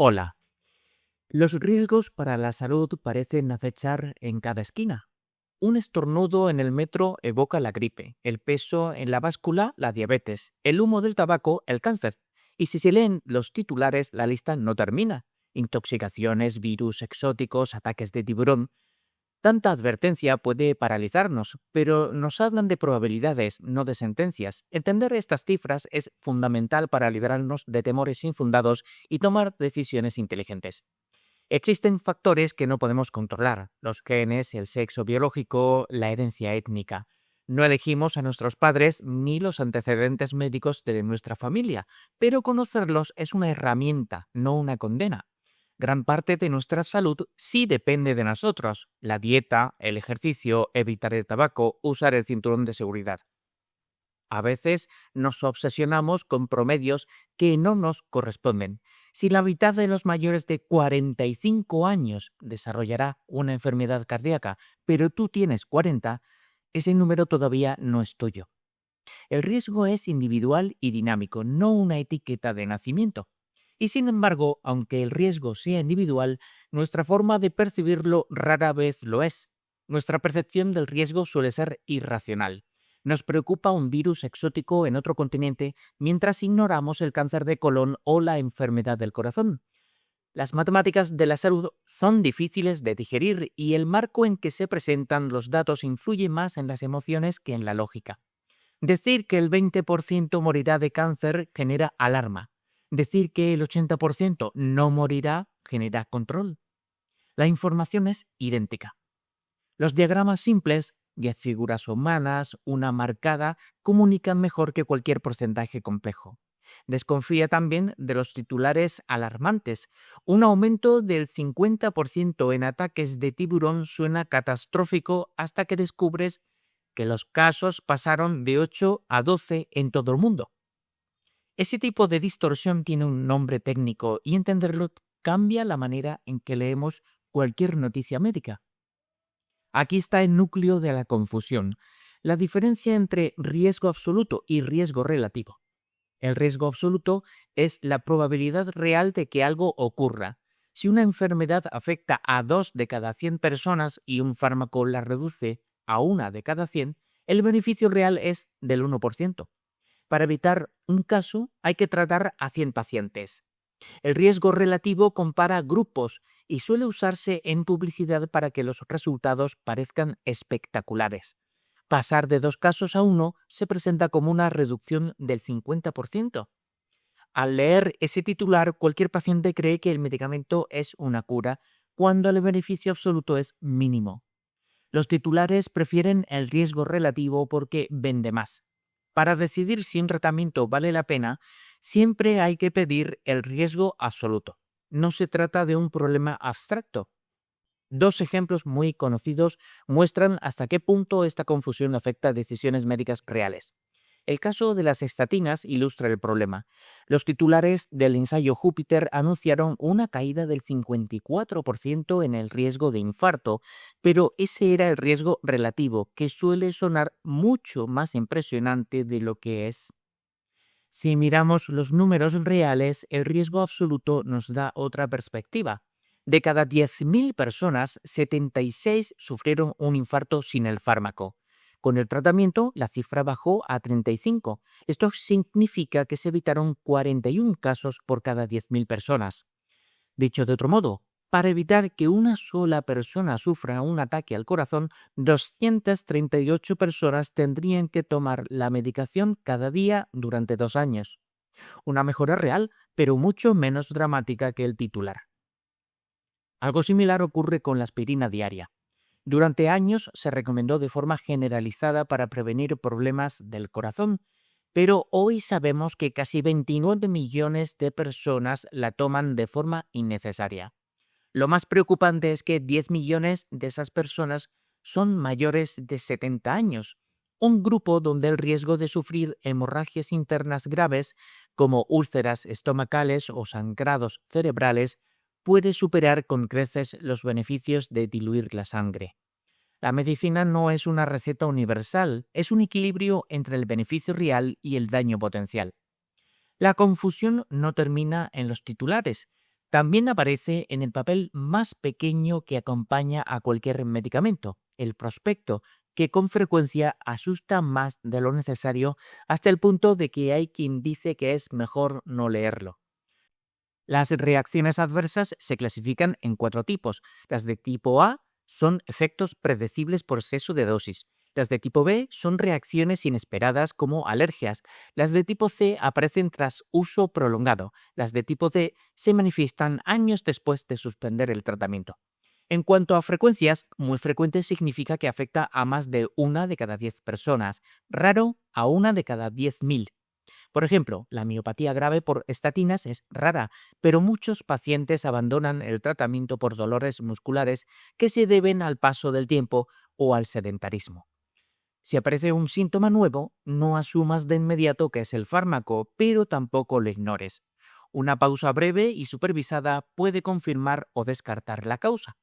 Hola. Los riesgos para la salud parecen acechar en cada esquina. Un estornudo en el metro evoca la gripe, el peso en la báscula, la diabetes, el humo del tabaco, el cáncer. Y si se leen los titulares, la lista no termina. Intoxicaciones, virus exóticos, ataques de tiburón. Tanta advertencia puede paralizarnos, pero nos hablan de probabilidades, no de sentencias. Entender estas cifras es fundamental para librarnos de temores infundados y tomar decisiones inteligentes. Existen factores que no podemos controlar: los genes, el sexo biológico, la herencia étnica. No elegimos a nuestros padres ni los antecedentes médicos de nuestra familia, pero conocerlos es una herramienta, no una condena. Gran parte de nuestra salud sí depende de nosotros: la dieta, el ejercicio, evitar el tabaco, usar el cinturón de seguridad. A veces nos obsesionamos con promedios que no nos corresponden. Si la mitad de los mayores de 45 años desarrollará una enfermedad cardíaca, pero tú tienes 40, ese número todavía no es tuyo. El riesgo es individual y dinámico, no una etiqueta de nacimiento. Y sin embargo, aunque el riesgo sea individual, nuestra forma de percibirlo rara vez lo es. Nuestra percepción del riesgo suele ser irracional. Nos preocupa un virus exótico en otro continente mientras ignoramos el cáncer de colon o la enfermedad del corazón. Las matemáticas de la salud son difíciles de digerir y el marco en que se presentan los datos influye más en las emociones que en la lógica. Decir que el 20% morirá de cáncer genera alarma. Decir que el 80% no morirá genera control. La información es idéntica. Los diagramas simples, 10 figuras humanas, una marcada, comunican mejor que cualquier porcentaje complejo. Desconfía también de los titulares alarmantes. Un aumento del 50% en ataques de tiburón suena catastrófico hasta que descubres que los casos pasaron de 8 a 12 en todo el mundo. Ese tipo de distorsión tiene un nombre técnico y entenderlo cambia la manera en que leemos cualquier noticia médica. Aquí está el núcleo de la confusión: la diferencia entre riesgo absoluto y riesgo relativo. El riesgo absoluto es la probabilidad real de que algo ocurra. Si una enfermedad afecta a 2 de cada 100 personas y un fármaco la reduce a 1 de cada 100, el beneficio real es del 1%. Para evitar un caso hay que tratar a 100 pacientes. El riesgo relativo compara grupos y suele usarse en publicidad para que los resultados parezcan espectaculares. Pasar de 2 casos a 1 se presenta como una reducción del 50%. Al leer ese titular, cualquier paciente cree que el medicamento es una cura, cuando el beneficio absoluto es mínimo. Los titulares prefieren el riesgo relativo porque vende más. Para decidir si un tratamiento vale la pena, siempre hay que pedir el riesgo absoluto. No se trata de un problema abstracto. 2 ejemplos muy conocidos muestran hasta qué punto esta confusión afecta a decisiones médicas reales. El caso de las estatinas ilustra el problema. Los titulares del ensayo Júpiter anunciaron una caída del 54% en el riesgo de infarto, pero ese era el riesgo relativo, que suele sonar mucho más impresionante de lo que es. Si miramos los números reales, el riesgo absoluto nos da otra perspectiva. De cada 10.000 personas, 76 sufrieron un infarto sin el fármaco. Con el tratamiento, la cifra bajó a 35. Esto significa que se evitaron 41 casos por cada 10.000 personas. Dicho de otro modo, para evitar que una sola persona sufra un ataque al corazón, 238 personas tendrían que tomar la medicación cada día durante 2 años. Una mejora real, pero mucho menos dramática que el titular. Algo similar ocurre con la aspirina diaria. Durante años se recomendó de forma generalizada para prevenir problemas del corazón, pero hoy sabemos que casi 29 millones de personas la toman de forma innecesaria. Lo más preocupante es que 10 millones de esas personas son mayores de 70 años, un grupo donde el riesgo de sufrir hemorragias internas graves, como úlceras estomacales o sangrados cerebrales, puede superar con creces los beneficios de diluir la sangre. La medicina no es una receta universal, es un equilibrio entre el beneficio real y el daño potencial. La confusión no termina en los titulares. También aparece en el papel más pequeño que acompaña a cualquier medicamento, el prospecto, que con frecuencia asusta más de lo necesario hasta el punto de que hay quien dice que es mejor no leerlo. Las reacciones adversas se clasifican en 4 tipos. Las de tipo A son efectos predecibles por exceso de dosis. Las de tipo B son reacciones inesperadas como alergias. Las de tipo C aparecen tras uso prolongado. Las de tipo D se manifiestan años después de suspender el tratamiento. En cuanto a frecuencias, muy frecuente significa que afecta a más de 1 de cada 10 personas, raro a 1 de cada 10.000. Por ejemplo, la miopatía grave por estatinas es rara, pero muchos pacientes abandonan el tratamiento por dolores musculares que se deben al paso del tiempo o al sedentarismo. Si aparece un síntoma nuevo, no asumas de inmediato que es el fármaco, pero tampoco lo ignores. Una pausa breve y supervisada puede confirmar o descartar la causa.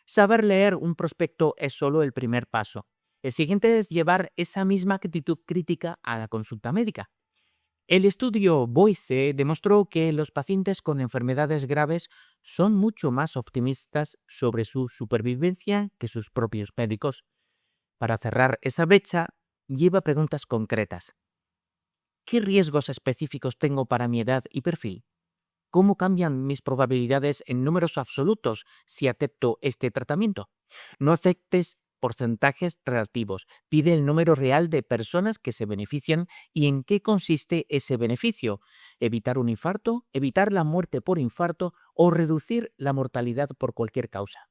Saber leer un prospecto es solo el primer paso. El siguiente es llevar esa misma actitud crítica a la consulta médica. El estudio Boyce demostró que los pacientes con enfermedades graves son mucho más optimistas sobre su supervivencia que sus propios médicos. Para cerrar esa brecha, lleva preguntas concretas. ¿Qué riesgos específicos tengo para mi edad y perfil? ¿Cómo cambian mis probabilidades en números absolutos si acepto este tratamiento? No aceptes porcentajes relativos. Pide el número real de personas que se benefician y en qué consiste ese beneficio. Evitar un infarto, evitar la muerte por infarto o reducir la mortalidad por cualquier causa.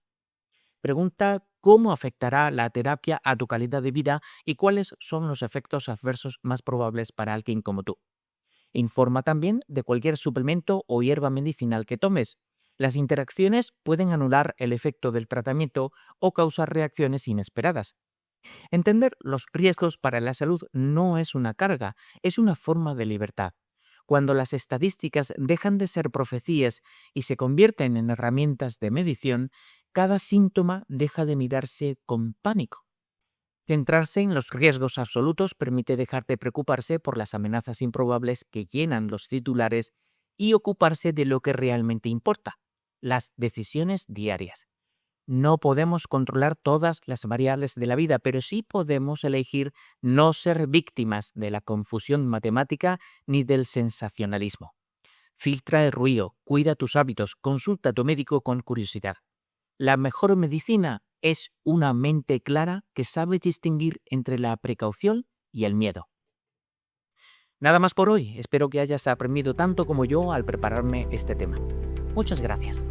Pregunta cómo afectará la terapia a tu calidad de vida y cuáles son los efectos adversos más probables para alguien como tú. Informa también de cualquier suplemento o hierba medicinal que tomes. Las interacciones pueden anular el efecto del tratamiento o causar reacciones inesperadas. Entender los riesgos para la salud no es una carga, es una forma de libertad. Cuando las estadísticas dejan de ser profecías y se convierten en herramientas de medición, cada síntoma deja de mirarse con pánico. Centrarse en los riesgos absolutos permite dejar de preocuparse por las amenazas improbables que llenan los titulares y ocuparse de lo que realmente importa, las decisiones diarias. No podemos controlar todas las variables de la vida, pero sí podemos elegir no ser víctimas de la confusión matemática ni del sensacionalismo. Filtra el ruido, cuida tus hábitos, consulta a tu médico con curiosidad. La mejor medicina es una mente clara que sabe distinguir entre la precaución y el miedo. Nada más por hoy. Espero que hayas aprendido tanto como yo al prepararme este tema. Muchas gracias.